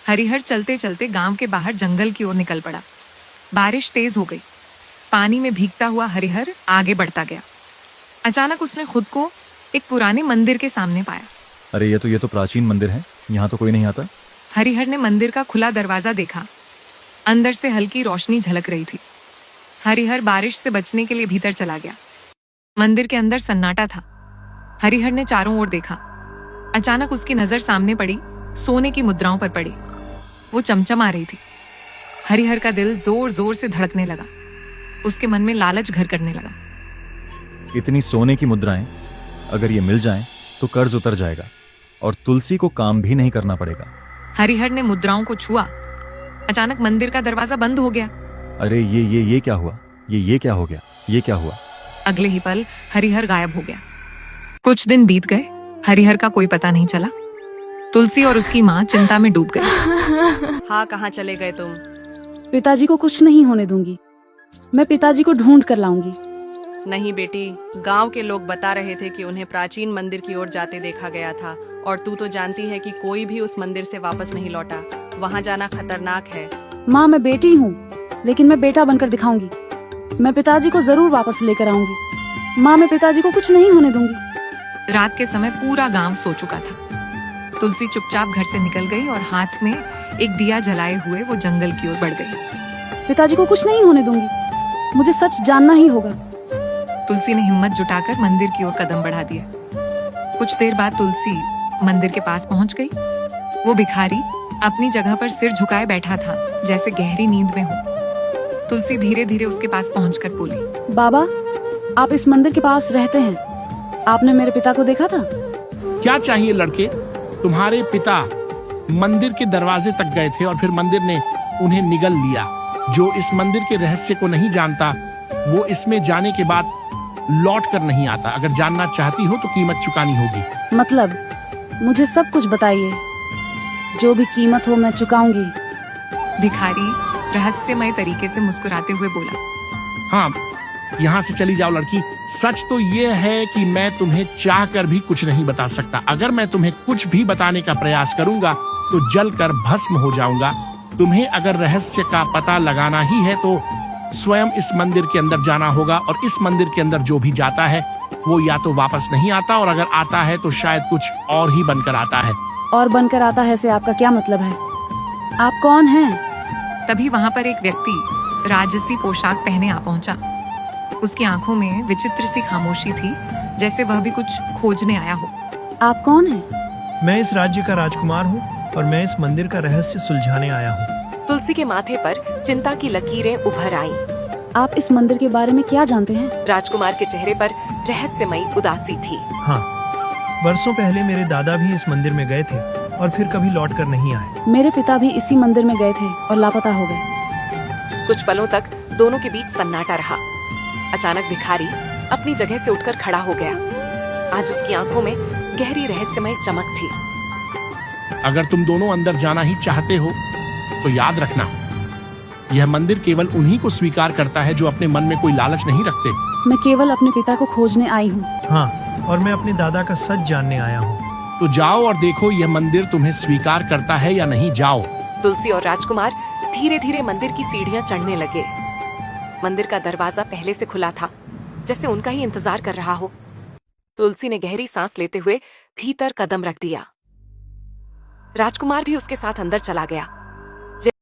हरिहर चलते चलते गांव के बाहर जंगल की ओर निकल पड़ा। बारिश तेज हो गई। पानी में भीगता हुआ हरिहर आगे बढ़ता गया। अचानक उसने खुद को एक पुराने मंदिर के सामने पाया। अरे ये तो प्राचीन मंदिर है, यहाँ तो कोई नहीं आता। हरिहर ने मंदिर का खुला दरवाजा देखा। अंदर से हल्की रोशनी झलक रही थी। हरिहर बारिश से बचने के लिए भीतर चला गया। मंदिर के अंदर सन्नाटा था। हरिहर ने चारों ओर देखा। अचानक उसकी नजर सामने पड़ी, सोने की मुद्राओं पर पड़ी। वो चमचमा रही थी। हरिहर का दिल जोर जोर से धड़कने लगा। उसके मन में लालच घर करने लगा। इतनी सोने की मुद्राएं अगर ये मिल जाएं तो कर्ज उतर जाएगा और तुलसी को काम भी नहीं करना पड़ेगा। हरिहर ने मुद्राओं को छुआ। अचानक मंदिर का दरवाजा बंद हो गया। अरे ये क्या हुआ? ये क्या हो गया? ये क्या हुआ? अगले ही पल हरिहर गायब हो गया। कुछ दिन बीत गए। हरिहर का कोई पता नहीं चला। तुलसी और उसकी माँ चिंता में डूब गई। हाँ, कहाँ चले गए तुम? पिताजी को कुछ नहीं होने दूंगी। मैं पिताजी को ढूंढ कर लाऊंगी। नहीं बेटी, गांव के लोग बता रहे थे कि उन्हें प्राचीन मंदिर की ओर जाते देखा गया था और तू तो जानती है कि कोई भी उस मंदिर से वापस नहीं लौटा। वहाँ जाना खतरनाक है। माँ, मैं बेटी हूँ, लेकिन मैं बेटा बनकर दिखाऊंगी। मैं पिताजी को जरूर वापस लेकर आऊंगी। माँ, मैं पिताजी को कुछ नहीं होने दूंगी। रात के समय पूरा गांव सो चुका था। तुलसी चुपचाप घर से निकल गई और हाथ में एक दिया जलाए हुए वो जंगल की ओर बढ़ गई। पिताजी को कुछ नहीं होने दूंगी। मुझे सच जानना ही होगा। तुलसी ने हिम्मत जुटाकर मंदिर की ओर कदम बढ़ा दिया। कुछ देर बाद तुलसी मंदिर के पास पहुंच गई। वो भिखारी अपनी जगह पर सिर झुकाए बैठा था, जैसे गहरी नींद में हो। तुलसी धीरे धीरे उसके पास पहुंचकर बोली, बाबा, आप इस मंदिर के पास रहते हैं। आपने मेरे पिता को देखा था? क्या चाहिए लड़के? तुम्हारे पिता मंदिर के दरवाजे तक गए थे और फिर मंदिर ने उन्हें निगल लिया। जो इस मंदिर के रहस्य को नहीं जानता, वो इसमें जाने के बाद लौट कर नहीं आता। अगर जानना चाहती हो तो कीमत चुकानी होगी। मतलब मुझे सब कुछ बताइए। जो भी कीमत हो मैं चुकाऊंगी। भिखारी रहस्यमय तरीके से मुस्कुराते हुए बोला, हाँ, यहाँ से चली जाओ लड़की। सच तो ये है कि मैं तुम्हें चाह कर भी कुछ नहीं बता सकता। अगर मैं तुम्हें कुछ भी बताने का प्रयास करूंगा तो जल कर भस्म हो जाऊंगा। तुम्हें अगर रहस्य का पता लगाना ही है तो स्वयं इस मंदिर के अंदर जाना होगा और इस मंदिर के अंदर जो भी जाता है वो या तो वापस नहीं आता, और अगर आता है तो शायद कुछ और ही बनकर आता है। और बनकर आता है से आपका क्या मतलब है? आप कौन हैं? तभी वहां पर एक व्यक्ति राजसी पोशाक पहने आ पहुंचा। उसकी आंखों में विचित्र सी खामोशी थी, जैसे वह भी कुछ खोजने आया हो। आप कौन हैं? मैं इस राज्य का राजकुमार हूँ और मैं इस मंदिर का रहस्य सुलझाने आया हूँ। तुलसी के माथे पर चिंता की लकीरें उभर आईं। आप इस मंदिर के बारे में क्या जानते हैं? राजकुमार के चेहरे पर रहस्यमयी उदासी थी। हाँ, वर्षों पहले मेरे दादा भी इस मंदिर में गए थे और फिर कभी लौट कर नहीं आए। मेरे पिता भी इसी मंदिर में गए थे और लापता हो गए। कुछ पलों तक दोनों के बीच सन्नाटा रहा। अचानक भिखारी अपनी जगह से उठकर खड़ा हो गया। आज उसकी आंखों में गहरी रहस्यमय चमक थी। अगर तुम दोनों अंदर जाना ही चाहते हो तो याद रखना, यह मंदिर केवल उन्हीं को स्वीकार करता है जो अपने मन में कोई लालच नहीं रखते। मैं केवल अपने पिता को खोजने आई हूँ। हाँ, और मैं अपने दादा का सच जानने आया हूँ। तो जाओ और देखो यह मंदिर तुम्हें स्वीकार करता है या नहीं। जाओ। तुलसी और राजकुमार धीरे धीरे मंदिर की सीढ़ियां चढ़ने लगे। मंदिर का दरवाजा पहले से खुला था, जैसे उनका ही इंतजार कर रहा हो। तुलसी ने गहरी सांस लेते हुए भीतर कदम रख दिया। राजकुमार भी उसके साथ अंदर चला गया।